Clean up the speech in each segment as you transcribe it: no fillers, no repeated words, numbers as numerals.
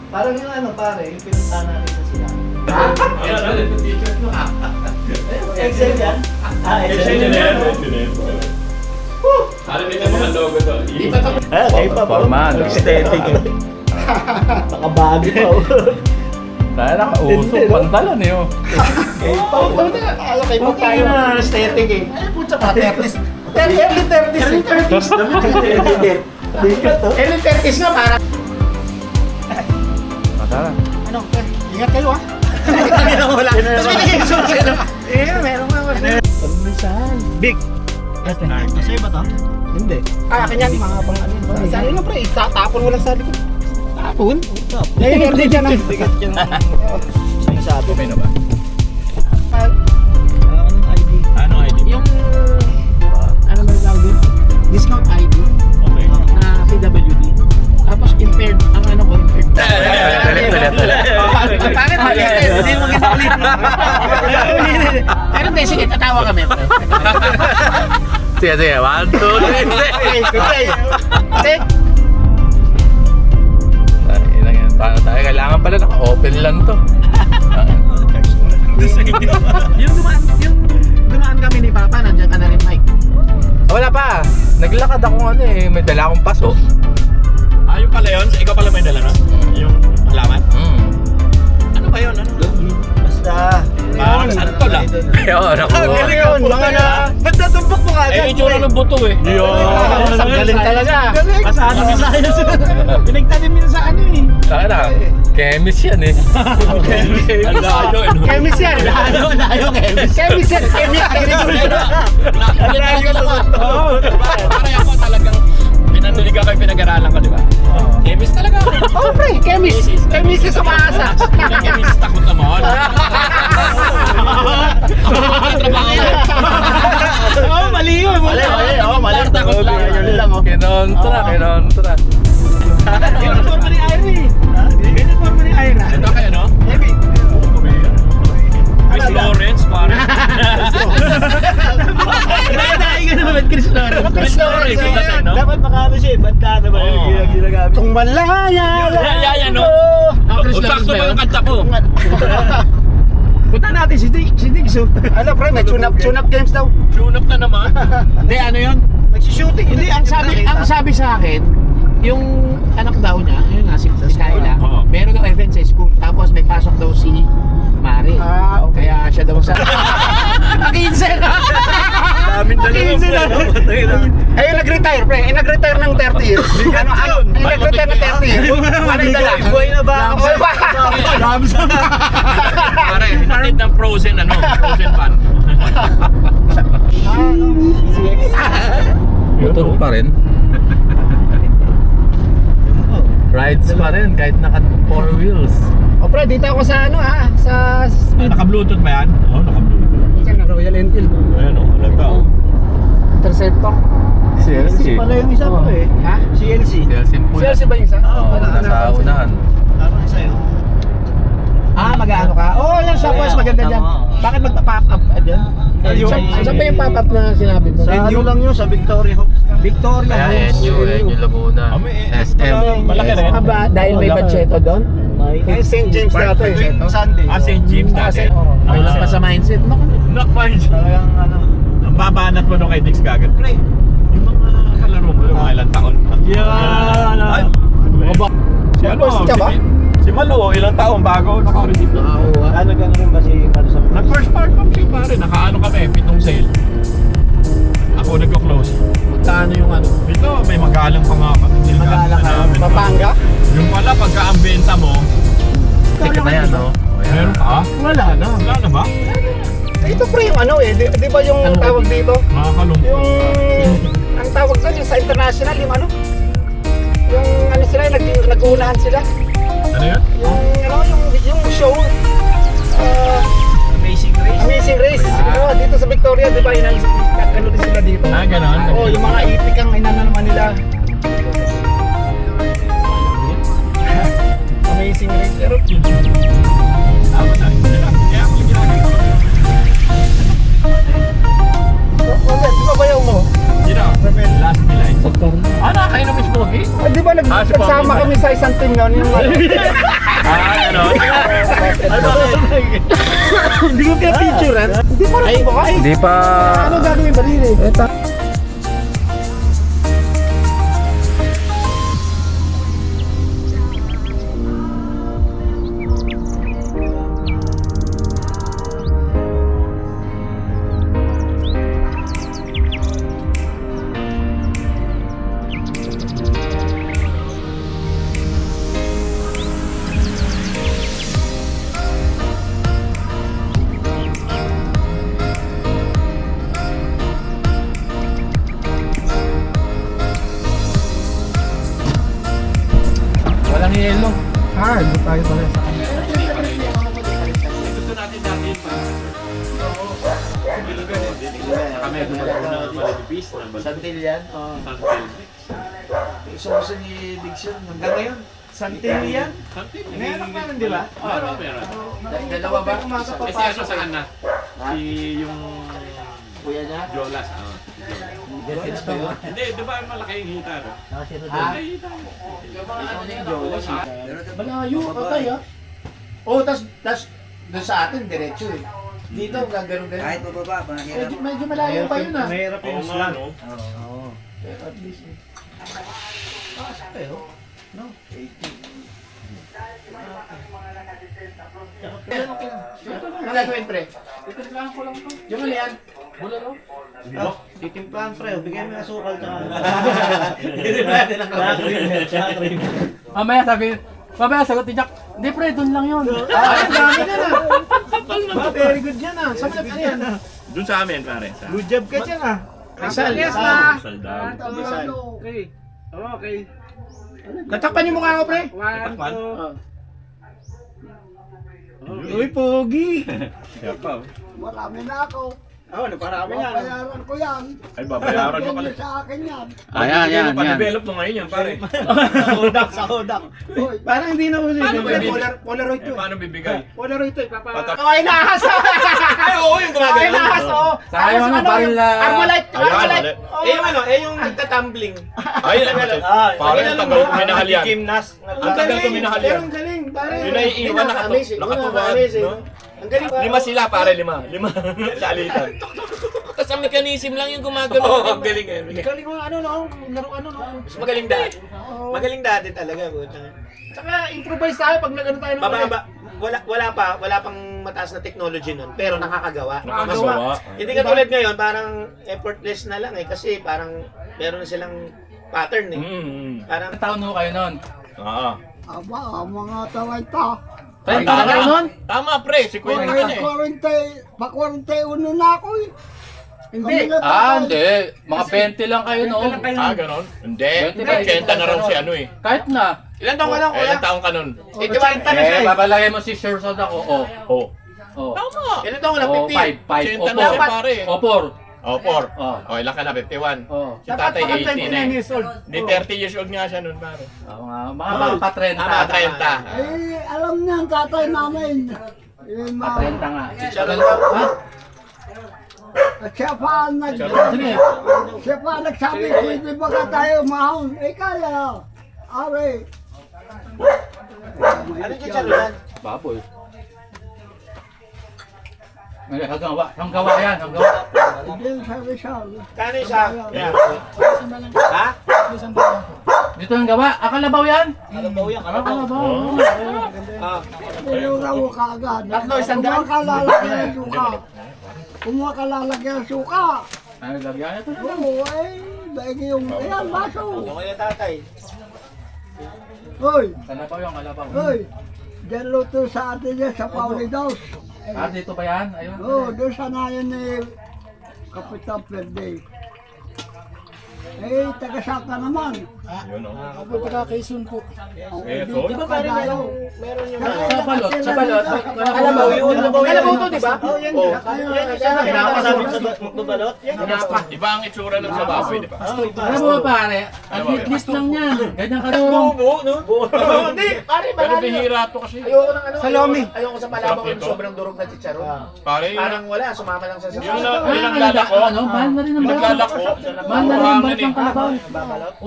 Parang yung ano pare, yung pinunta natin sa sila. Excel yan? Excel yan. Alam nito mga logo to. Kayo pa po. Formado. Aesthetic eh. Nakabago pa oh. Dahil naka-uso, pantalan eh oh. Kayo pa po. Kayo pa tayo na aesthetic eh. Ay, putsa pa, 30s. Early 30s. Early 30s. Early 30s nga para. Matara. Ano? Ingat kayo ah. Wala. Tapos binigay ko sa'yo. Meron nga. Pagmisan. Big. Sa'yo ba to? Hindi. Akin yan. Mga pang ano. Sa'yo nga pre. Tatapon mo lang sa likod. Tapon? Eh, hindi dyan ang bigat yan. Sinasabi. Okay na ba? Anong ID? Anong ID? Yung... Ano ba yung tawag yun? Discount ID. Okay. Na PWD. Tapos impaired. Ang ano ko impaired. Bakit mo ulit? Hindi mo ginaulit. Pero hindi, sige, tatawa kami. Sige, 1, 2, 3. Paano tayo? Kailangan pala naka-open lang to. Yung dumaan kami ni Papa, nandiyan ka na rin, Mike. Wala pa. Naglakad ako ano eh. May dala akong paso. Ah, yung pala yun? Ikaw pala may dala na? Yung halaman? Ano ba yun? Ano? Basta. Parang santo lang. Ayun, ako. Galing yun, mga na. Ba't natumbok mo agad? Eh, yung tsura ng buto eh. Galing talaga. Pasado na science. Pinagtanim nila sa ano eh. Saka na. Chemist yan eh. Ang layo eh. Chemist yan. Layo chemist. Chemist yan. Chemist agriculture. Layo sa santo. Parang ako talagang pinandulig ako yung pinag-aralan ko, di ba? Chemist talaga ako. Oh, pre, chemist. Chemist yung sumaasa. Chemist takot naman. Oh, mali yun. Mali. Takot lang. Kinontra. Ganyan forma ni Ira eh. Ganyan forma ni Ira. Ito kayo, no? Heavy. Chris Lawrence, parang. Nai ka naman, Chris Lawrence. Chris Lawrence, yung tatay, no? Dapat makano siya eh. Banta naman yung ginagamit. Kung malaya. Yaya, no? Sakto pa yung kanta ko. Punta natin si Diggs. Ano pre, may tune-up games daw. Tune up na naman. Hindi, ano yun? Nagsi-shooting. Hindi, ang sabi sa akin, yung anak daw niya, yun nga, si Kayla, Oo. meron daw event sa school, tapos may pasok daw si Mari. Okay. Kaya siya daw sa... Nakinsen! Daming Ayun, nag-retire, pre. Nag-retire ng 30 years. Nag-retire ng 30 years. Ano yung dala? Buhay na ba? Pare, hatid ng frozen pan. Motor pa rin. Rides pa rin kahit naka 4 wheels. O pre, dito ako sa ano sa speed. Naka-bluetooth ba yan? Oo, naka-bluetooth. Yan, Royal Enfield. Ayan o, halata o. Interceptor. CLC. Pala yung isa po eh. Ha? CLC. CLC po. CLC ba yung isa? Oo, nasa unahan. Ano isa yun? Mag-ano ka? Oo, yan siya boys, maganda dyan. Bakit magpa-pop up dyan? Saan ba yung pop-up na sinabi mo? Sa ano lang yun, sa Victoria Homes. Victoria Kaya Homes. NU Laguna. SM. Malaki rin. Ba, dahil may Pacheco doon? Ay, St. James dati. Sunday. Ah, St. James dati. May lang pa sa mindset. Knockpunch. Talagang ano. Ang babanat mo nung kay Dix Gagat. Pre, yung mga kalaro mo, yung mga ilang taon. Yan. Ay, si ano? First ka ba? Si Malo, ilang taon bago naka-receive na. Ano rin ba si Maro sa Nag-first part kami siya pare, nakaano kami, 7 sale. Ako nagko-close. Magkano yung ano? Ito, may magalang pa nga kami. Magalang ka? Papanga? Yung pala, pagka ang benta mo, Ticket na yan, no? meron pa? Wala na. Wala na ba? Ito pre yung ano eh, di ba yung tawag dito? Makakalungkot. Yung, ang tawag doon yung sa international, yung ano? Yung ano sila, nag-uunahan sila. Ano yun? Yung show. Amazing Race. Amazing Race. Oo, dito sa Victoria, di ba? Ano din sila dito? Ah, ganon. Oo, yung mga itik ang inano naman nila. Amazing Race. Pero, Tama na. Kaya ako yung ginagawa. di ba bayaw mo? Sino? Last July. Ah, nakakain namin smoky? Di ba nag si Nagsama kami sa isang team noon. Yung ano? Hindi ko kaya picturean. Hindi pa rin ba kayo? Hindi pa... Ano gagawin ba din eh? Walang yelo. Doon tayo pala sa kanya. Gusto natin dati pa. Kami malipis. Santil yan? Iso ni Diction hanggang ngayon. Santil yan? Meron naman, di ba? Meron. Dalawa ba? Eh si ano saan na? Si yung Kuya niya? Jolas. Hindi, di ba malaki yung hita? Malaki hita. Malayo, patay ah. Oo, tas doon sa atin, diretso eh. Dito, gagano'n-gano'n. Kahit bababa, mahirap. Medyo malayo pa yun ah. Mahirap yung slang. Oo. Pero at least eh. Pero, no? 80. Ano gagawin, pre? Titimplahan ko lang to. Yung ano yan? Bulalo? Titimplahan pre, bigay mo yung asukal tsaka. Mamaya sagot ni Jack, hindi pre, doon lang yun. Ay, dami na na. Very good yan ah. Saan mo yan? Doon sa amin pare. Good job ka dyan ah. Rizal. Rizal daw. Rizal. Okay. Okay. Natakpan yung mukha ko, pre. Takpan? Uy, pogi. Siya pa. Marami na ako. Oo, naparami yan. Babayaran ko yan. Ay, babayaran mo pala. Bigyan niyo sa akin yan. Ayan. Pa-develop mo ngayon yan pare. Sa Kodak. Hoy, Parang hindi na ulit. Paano ba ibig- Polaroid to. Paano bibigay? Polaroid to. Patak- Ay, nahas! Ay, oo, yung Ay, nahas, oo. Saka yung ano, baril na... Armalite. Ayan, Armalite. mali. Yung ano, yung nagtatumbling. Ay, pare, ang tagal ko minahal yan. Gymnast. Ang tagal ko minahal Pero yan. ang galing, pare. Yun ay iwan, Amazing. nakatuwad, Amazing. no? Ang galing. 5 sila pare, 5. 5 sa alitan. Tapos ang mechanism lang yung gumagano. Oo, ang galing eh. Galing mo, ano, no? Laro, ano, no? Mas magaling dati. Magaling dati talaga. Tsaka improvise tayo pag nagano tayo ng Wala pang mataas na technology nun, pero nakakagawa. Nakagawa. Hindi ka tulad ngayon, parang effortless na lang eh. Kasi parang meron na silang pattern eh. Parang Ilang taon ho kayo nun? Oo. aba, mga tawanta. Ay, taon kayo nun? Tama pre, si Kuya Rin eh. Pa-41 na ako eh. Hindi. Hindi. Mga 20 lang kayo noon. Ganon? Hindi. 20 80 na raw si ano eh. Kahit na. ilan taong ka lang, kuya? Ilang taon ka nun? 81 na siya. Babalagay mo si Sir Sod ako. Oo. Oh. Ilan taong ka lang? 50. 5. 80 na siya pare. Opor. Oh, 4. Oh. Oh, ilan ka na? 51. Oh. Si tatay 80 na eh. years old. Di 30 years old nga siya nun pare. Mga pa-30. Tama, 30. Eh, alam niya ang tatay namin. Eh, Pa-30 nga. Ha? Siya pa ang Sige. siya pa ang nagsabi, pwede ba ka tayo mahon? Eh, kaya. Are. Ano yung charulan? Baboy. Hanggawa yan. Hanggawa. Hindi sa Rizal. Kano isa? Ha? Dito ang gawa. Akalabaw yan. Kalabaw yan. Akalabaw. Tinuraw ka agad. Tatlo, isang Kumuha daan. ka lalagyan ng suka. Kumuha ka lalagyan ng suka. Ano lagyan ito? Oo, eh. Baigi yung, ayan, baso. Okay na tatay. Hoy, Kalabaw yung kalabaw. hoy. Diyan luto sa atin niya sa Paulidos. Dito ba yan? Ayun. Oo, doon sa nayan ni Kapitan Verde. Eh, taga-saka naman. Yun o. Ako taga Quezon po. Eh, so? Di ba pare meron yung... Sa balot. Sa balot. Kalabaw yun. Kalabaw to, di ba? Oh, yan. Pinapasabot sa babalot. Iba ang itsura ng sa baboy, di ba? Alam mo ba pare? Ang lit lang yan. Ganyan ka rin. Hindi, pare, Pero marami. bihira to kasi. Ayoko ng ano. Sa Lomi. Ayoko sa palabaw Sarap ng nito. sobrang durog na chicharon. Pare, Parang wala, sumama lang sa yung sasama. lalako. Mahal na rin ang balot. Naglalako. Mahal na rin ang balot Buhangin ng kalabaw.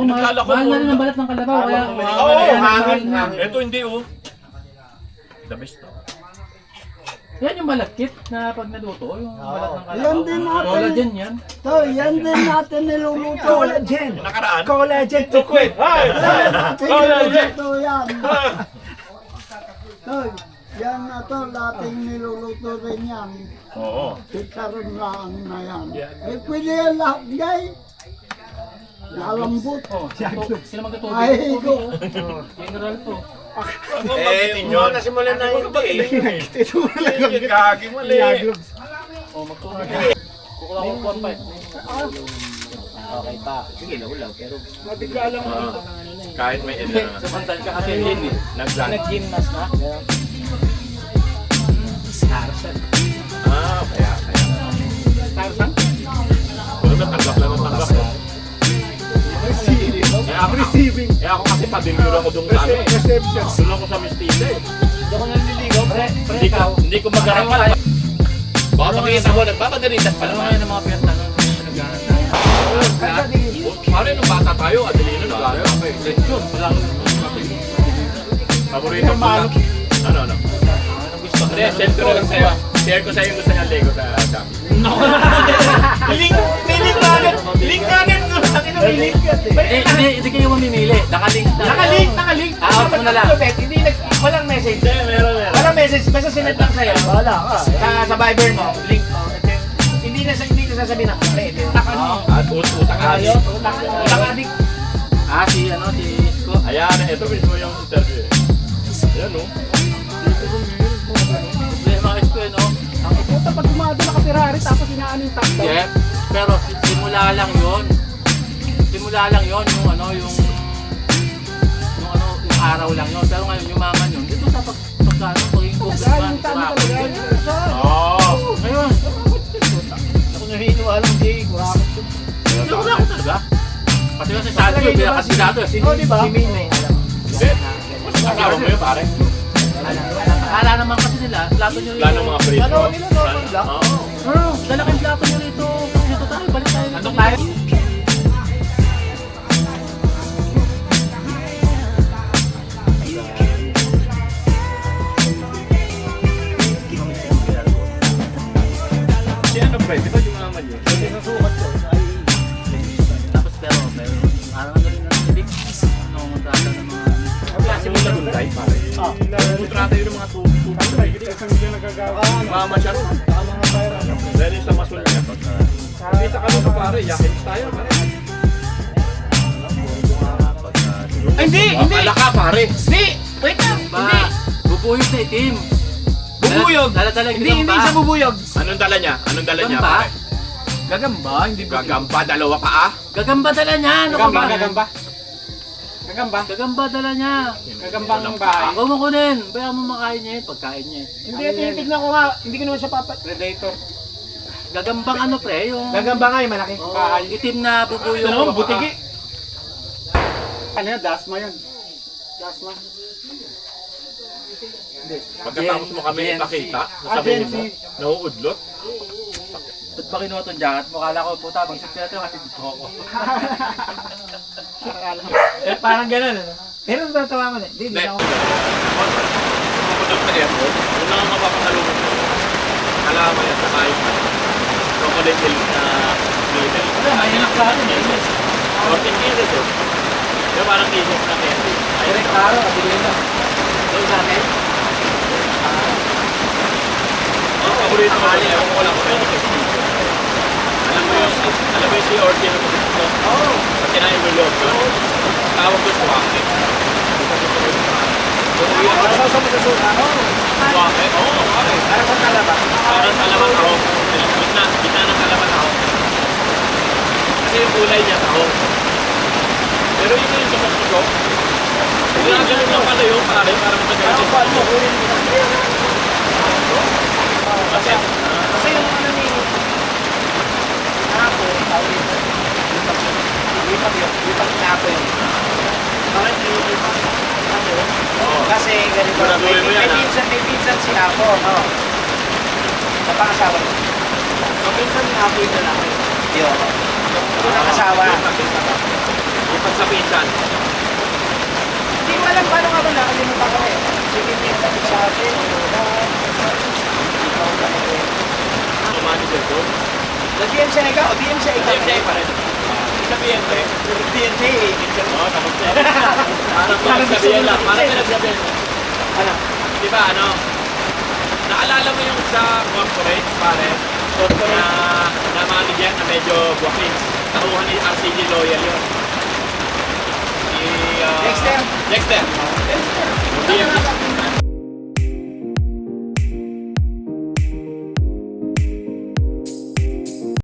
Naglalako Mahal na rin ang balat ng kalabaw. Kaya, hangin. Ito hindi oh. The best to. yan yung malagkit na pag naluto, yung balat ng kalabaw. Yan din natin. Collagen yan. To, yan din natin niluluto. Collagen. Nakaraan. Collagen to quit. Niluluto yan. To, yan na to, dating niluluto rin yan. Oo. Chicharon lang na yan. Eh, pwede yan lahat, guys. Lalambot. Oh, sila magkatubig. Ay, ito. Mineral to. Yun, nasimulan na yung hindi. Ito talaga. Gagi mo le. Oh, magtubig. Kukuha ko kuwan pa eh. Okay pa. Sige, laulaw. Pero Kahit may Hindi, sumantal ka kasi yun eh. nag-gymnast na. Kaya. Tarzan? Pero natanggap lang ang tanggap ko. Receiving. Eh ako kasi padilyur ako doon sa amin. Reception. Doon ako sa Mistisa eh. Hindi ako naliligaw, pre. Pre, ikaw. Hindi ko magarapan. Baka makikita mo, nagpapadalitas pa Alam mo naman. ngayon ang mga piyesta nung nag-aaral tayo. Pare, nung bata tayo, Adelino, nag-aaral pa eh. Yun, walang Paborito mo na. Ano? anong gusto. Hindi, send ko na lang sa'yo. Share ko sa'yo yung gusto niya Lego sa Shopee. Link agad. Hindi kayo mamimili. Nakalink na. Nakalink. Ah, out mo na lang. Walang message. Meron. Walang message. Basta sinend lang sa'yo. Wala ka. Sa Viber mo, link. Ito yung, hindi na sasabihin na. Ito yung takano. At utang adik. Utang adik. Si Isko. Ayan, ito mismo yung interview eh. Ayan o. Problema ka Isko, no? Ang puta pag gumado naka-Ferrari tapos inaano yung top down. Jeff, pero simula lang yon. Simula lang yon yung yung araw lang yon. Pero ngayon yumaman yun. Dito sa paging congressman, kurakot. Oo. Ngayon, Ako naniniwala hindi. Kurakot yun. kurakot talaga. Pati kasi sa atin yung pinakasigado. Oh, di ba? Si Min may alam. Hindi. Asawa mo yun pare. Akala naman kasi nila, plato nyo rito. Lalo mga free Ano, throw. nila normal lang. Oo. Lalaking plato nyo rito. Dito tayo, balik tayo. Dito tayo. Si ano pre, di ba yung naman yun? Tapos pero, parang ano rin ang bibig. Kontrata ng mga... Klase mo na gulay pare. Kontrata yun ng mga tubig. Mama siya ron. Dahil yung sa masul niya. Kita ka nung pare, yakin tayo pare. Ay, hindi! Akala ka pare. Hindi! Wait lang! Ba, bubuyog na itim. Bubuyog! Dala-dala Hindi siya bubuyog. Anong dala niya? Gagamba? pare? Gagamba, hindi Gagamba, dalawa pa ah. Gagamba dala niya. Ano ka ba? Gagamba. Gagamba dala niya. Gagambang bahay. Ako mo kunin. Bayan mo makain niya yun. Pagkain niya eh. Hindi, tinitignan ko nga. Hindi ko naman siya papat. Predator. Gagambang ano pre, yung... Gagamba nga yung malaki. Itim na bubuyog. Ito naman, butigi. Ano yan? Dasma yan. Dasma. Pagkatapos mo kami ipakita, sasabihin mo, nauudlot. Ba't ba kinuha itong jacket mo? Kala ko puta, magsip ka na ito kasi ako. Parang gano'n, ano? Pero natatawa ko na. Hindi ako. Pupunta sa airport, yun lang ang mapapangalungan mo. Kalaman yan sa kahit crocodile milk na noodle. Wala, may anak sa atin eh. 14 kilos yun. Yung parang kilos na candy. Direct araw, kabili na. Doon sa atin? Ang paborito ko rin, ewan ko wala ko pwede kasi. Alam mo yung si Orchid na gusto? Oo. Pag kinain mo yung loob yun, tawag doon suwake. Suwake? Oo, pare. Parang kalaman ako. Gitna ng kalaman ako. Kasi yung kulay niya ako. Pero yun yung sumusok. Ginaganon lang pala yun, pare. Parang matagal. Kasi yung ano ni... Ako, lipat na ako yun. Bakit lipat? Kasi ganito, may pinsan si Apo. Sa pangasawa ko. Ang pinsan ni Apo yung lalaki. Yun. Yung asawa. Yung pagsapitan. Hindi ko alam paano nga ba nakalimutan ko eh. Sige, may sabi sa akin. Ang manager ko. Nag-DMCA ka o DMCA ka? DMCA pa rin. Sa PNP. DMCA eh. Oo, tapos na. Parang pinagsabihan lang. Parang pinagsabihan. Ano? Di ba, ano? Naalala mo yung sa corporate, pare? Na manager na medyo guwapin. Tauhan ni RCG Loyal yun. Si... Dexter. Dexter. Dexter. DMCA.